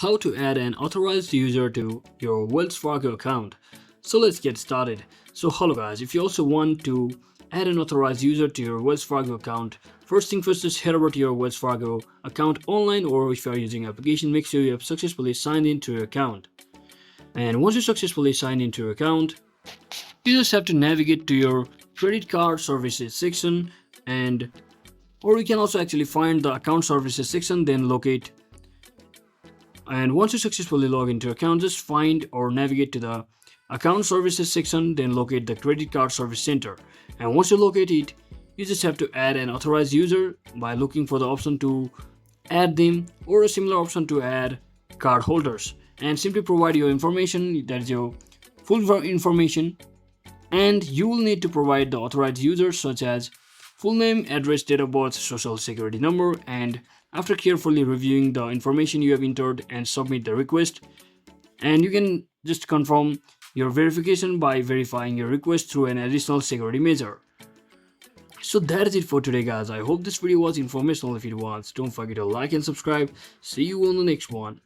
How to add an authorized user to your Wells Fargo account. So let's get started. So hello guys, if you also want to add an authorized user to your Wells Fargo account, first thing first is head over to your Wells Fargo account online, or if you are using application, make sure you have successfully signed into your account. And once you successfully sign into your account, you just have to navigate to your credit card services section, and or you can also actually find the account services section, then locate. And once you successfully log into your account, just find or navigate to the account services section, then locate the credit card service center. And once you locate it, you just have to add an authorized user by looking for the option to add them, or a similar option to add card holders, and simply provide your information, that is your full information. And you will need to provide the authorized users such as full name, address, date of birth, social security number, and after carefully reviewing the information you have entered and submit the request, and you can just confirm your verification by verifying your request through an additional security measure. So that is it for today guys. I hope this video was informational. If it was, don't forget to like and subscribe. See you on the next one.